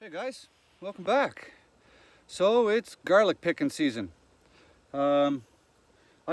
Hey guys, welcome back. So it's garlic picking season. I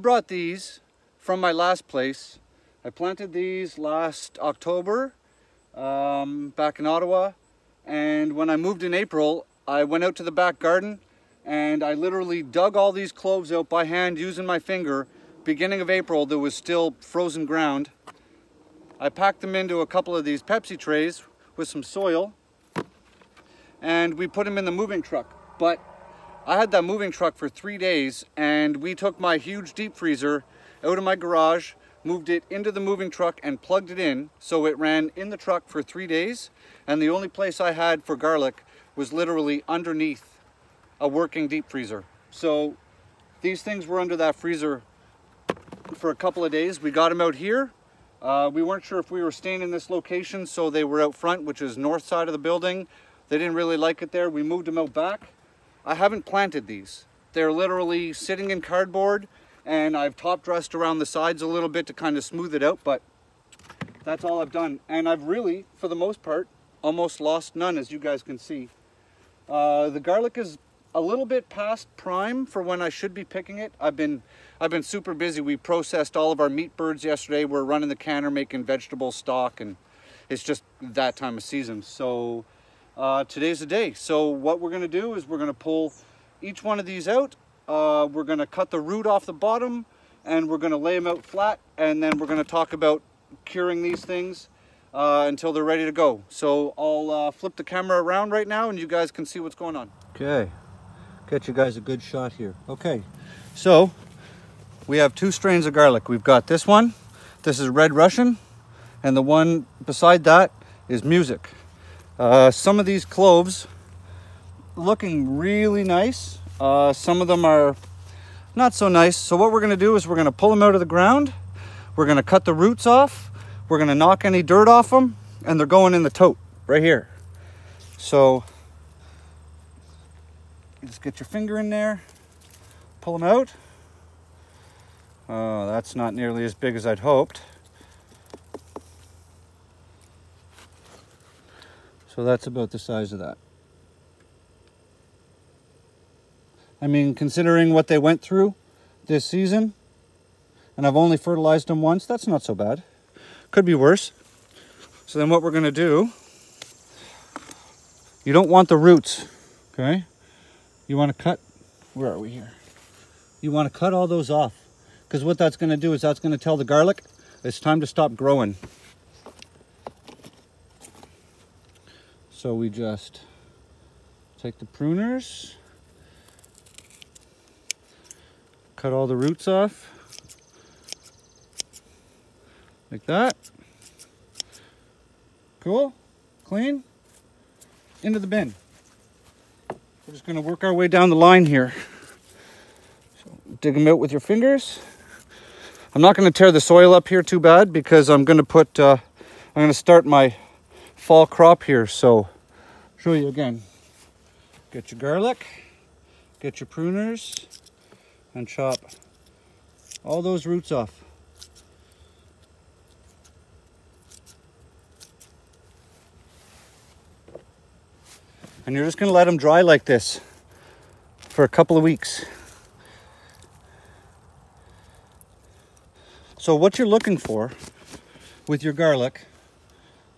brought these from my last place. I planted these last October back in Ottawa, and when I moved in April I went out to the back garden and I literally dug all these cloves out by hand using my finger. Beginning of April there was still frozen ground. I packed them into a couple of these Pepsi trays with some soil and we put them in the moving truck. But I had that moving truck for 3 days and we took my huge deep freezer out of my garage, moved it into the moving truck and plugged it in, so it ran in the truck for 3 days, and the only place I had for garlic was literally underneath a working deep freezer. So these things were under that freezer for a couple of days. We got them out here. We weren't sure if we were staying in this location, so they were out front, which is north side of the building. They didn't really like it there. We moved them out back. I haven't planted these. They're literally sitting in cardboard, and I've top dressed around the sides a little bit to kind of smooth it out, but that's all I've done. And I've really, for the most part, almost lost none, as you guys can see. The garlic is a little bit past prime for when I should be picking it. I've been super busy. We processed all of our meat birds yesterday. We're running the canner, making vegetable stock, and it's just that time of season. So today's the day. So what we're going to do is we're going to pull each one of these out. We're going to cut the root off the bottom and we're going to lay them out flat, and then we're going to talk about curing these things until they're ready to go. So I'll flip the camera around right now and you guys can see what's going on. Okay, get you guys a good shot here. Okay, so we have 2 strains of garlic. We've got this one. This is Red Russian, and the one beside that is Music. Some of these cloves looking really nice. Some of them are not so nice. So what we're going to do is we're going to pull them out of the ground. We're going to cut the roots off. We're going to knock any dirt off them, and they're going in the tote right here. So just get your finger in there, pull them out. Oh, that's not nearly as big as I'd hoped. So that's about the size of that. I mean, considering what they went through this season, and I've only fertilized them once, that's not so bad. Could be worse. So then what we're going to do, you don't want the roots, okay? You want to cut, where are we here? You want to cut all those off, because what that's going to do is that's going to tell the garlic it's time to stop growing. So we just take the pruners, cut all the roots off, like that. Cool, clean, into the bin. We're just gonna work our way down the line here. So dig them out with your fingers. I'm not gonna tear the soil up here too bad because I'm gonna put, I'm gonna start my fall crop here. So show you again. Get your garlic, get your pruners, and chop all those roots off. And you're just going to let them dry like this for a couple of weeks. So what you're looking for with your garlic,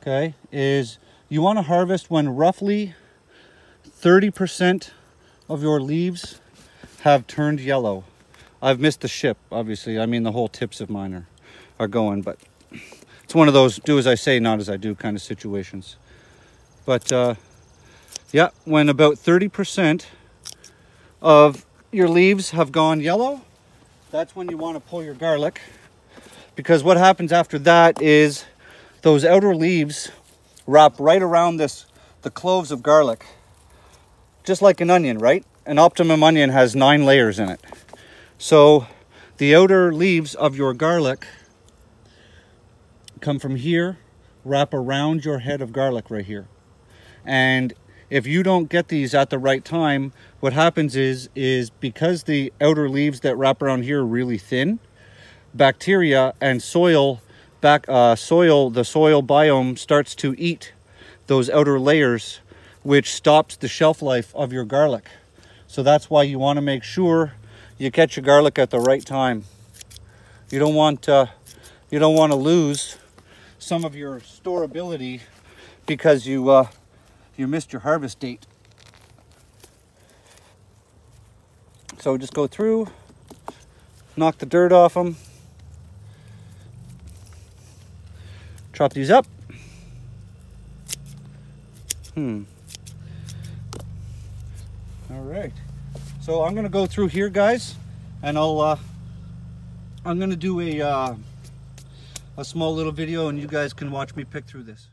okay, is you want to harvest when roughly 30% of your leaves have turned yellow. I've missed the ship, obviously. I mean, the whole tips of mine are going, but it's one of those do as I say, not as I do kind of situations. But yeah, when about 30% of your leaves have gone yellow, that's when you want to pull your garlic, because what happens after that is those outer leaves wrap right around the cloves of garlic, just like an onion, right? An Optimum onion has 9 layers in it. So the outer leaves of your garlic come from here, wrap around your head of garlic right here. And if you don't get these at the right time, what happens is because the outer leaves that wrap around here are really thin, bacteria and the soil biome starts to eat those outer layers which stops the shelf life of your garlic. So that's why you want to make sure you catch your garlic at the right time. You don't want to lose some of your storability because you missed your harvest date. So just go through, knock the dirt off them, chop these up. All right. So I'm gonna go through here, guys, and I'm gonna do a small little video, and you guys can watch me pick through this.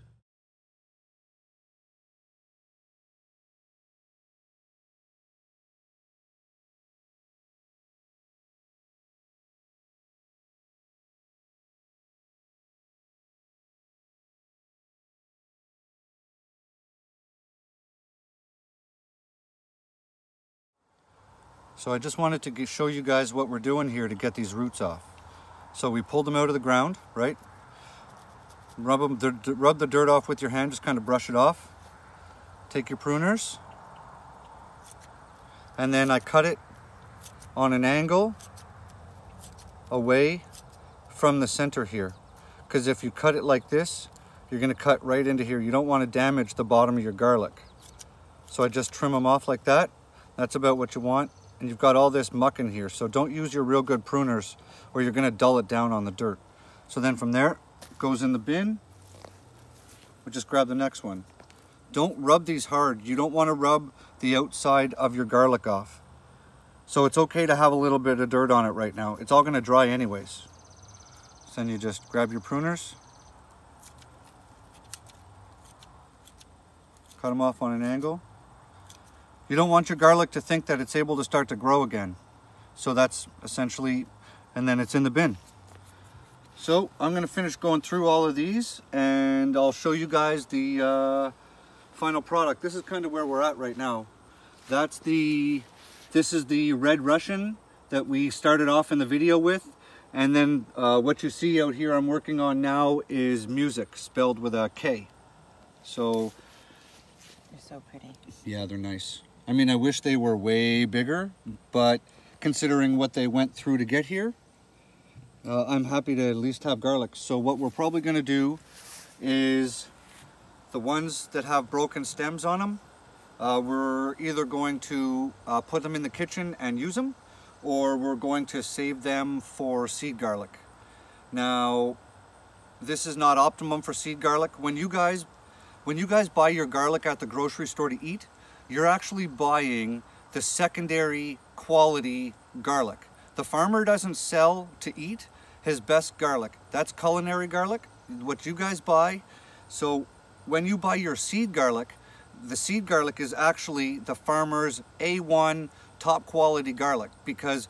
So I just wanted to show you guys what we're doing here to get these roots off. So we pulled them out of the ground, right? Rub the dirt off with your hand, just kind of brush it off. Take your pruners, and then I cut it on an angle away from the center here. Because if you cut it like this, you're gonna cut right into here. You don't want to damage the bottom of your garlic. So I just trim them off like that. That's about what you want. And you've got all this muck in here, so don't use your real good pruners or you're gonna dull it down on the dirt. So then from there, it goes in the bin. We'll just grab the next one. Don't rub these hard. You don't wanna rub the outside of your garlic off. So it's okay to have a little bit of dirt on it right now. It's all gonna dry anyways. So then you just grab your pruners, cut them off on an angle. You don't want your garlic to think that it's able to start to grow again. So that's essentially, and then it's in the bin. So I'm gonna finish going through all of these and I'll show you guys the final product. This is kind of where we're at right now. This is the Red Russian that we started off in the video with. And then what you see out here I'm working on now is Music, spelled with a K. So. They're so pretty. Yeah, they're nice. I mean, I wish they were way bigger, but considering what they went through to get here, I'm happy to at least have garlic. So what we're probably gonna do is the ones that have broken stems on them, we're either going to put them in the kitchen and use them, or we're going to save them for seed garlic. Now, this is not optimum for seed garlic. When you guys buy your garlic at the grocery store to eat, you're actually buying the secondary quality garlic. The farmer doesn't sell to eat his best garlic. That's culinary garlic, what you guys buy. So when you buy your seed garlic, the seed garlic is actually the farmer's A1 top quality garlic, because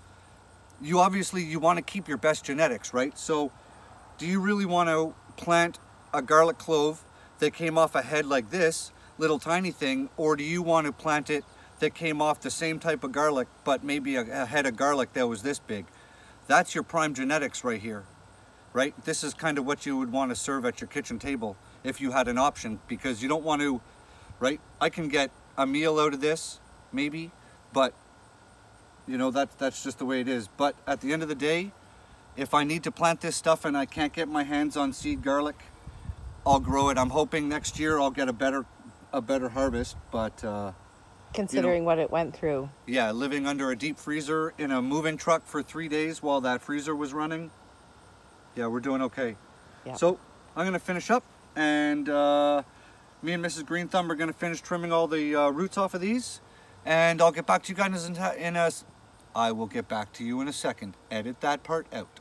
you want to keep your best genetics, right? So do you really want to plant a garlic clove that came off a head like this, little tiny thing, or do you want to plant it that came off the same type of garlic but maybe a head of garlic that was this big? That's your prime genetics right here, right? This is kind of what you would want to serve at your kitchen table if you had an option, because you don't want to, right? I can get a meal out of this maybe, but you know, that's just the way it is. But at the end of the day, if I need to plant this stuff and I can't get my hands on seed garlic, I'll grow it. I'm hoping next year I'll get a better harvest, but considering what it went through. Yeah, living under a deep freezer in a moving truck for 3 days while that freezer was running, yeah, we're doing okay. Yep. So I'm gonna finish up, and me and Mrs. Green Thumb are gonna finish trimming all the roots off of these, and I'll get back to you guys I will get back to you in a second. Edit that part out.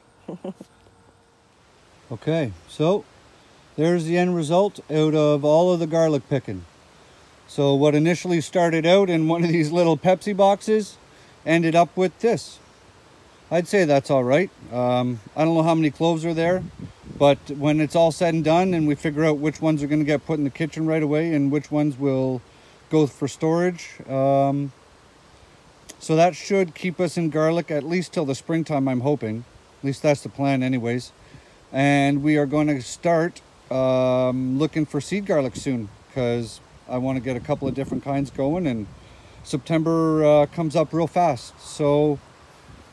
Okay, so there's the end result out of all of the garlic picking. So what initially started out in one of these little Pepsi boxes ended up with this. I'd say that's all right. I don't know how many cloves are there, but when it's all said and done and we figure out which ones are going to get put in the kitchen right away and which ones will go for storage, so that should keep us in garlic at least till the springtime, I'm hoping. At least that's the plan anyways. And we are going to start looking for seed garlic soon, because I want to get a couple of different kinds going, and September comes up real fast. So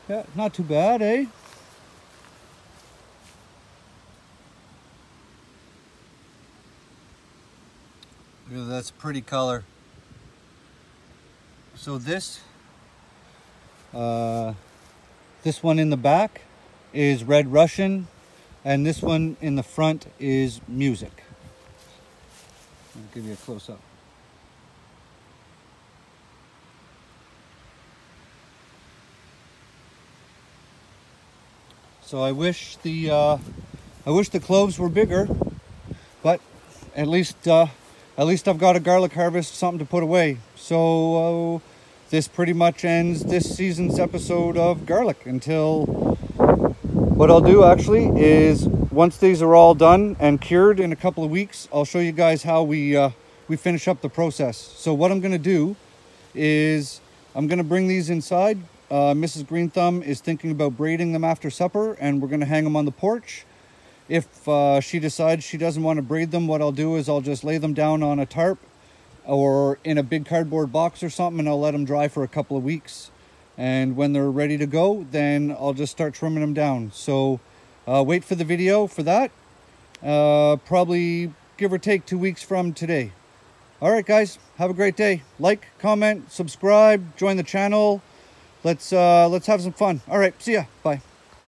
yeah, not too bad, eh? That's a pretty color. So this one in the back is Red Russian, and this one in the front is Music. I'll give you a close-up. So I wish the cloves were bigger, but at least I've got a garlic harvest, something to put away. So this pretty much ends this season's episode of garlic. Until what I'll do actually is, once these are all done and cured in a couple of weeks, I'll show you guys how we finish up the process. So what I'm going to do is I'm going to bring these inside. Mrs. Green Thumb is thinking about braiding them after supper, and we're going to hang them on the porch. If she decides she doesn't want to braid them, what I'll do is I'll just lay them down on a tarp or in a big cardboard box or something, and I'll let them dry for a couple of weeks. And when they're ready to go, then I'll just start trimming them down. So wait for the video for that. Probably give or take 2 weeks from today. All right, guys, have a great day. Like, comment, subscribe, join the channel. Let's have some fun. All right, see ya. Bye.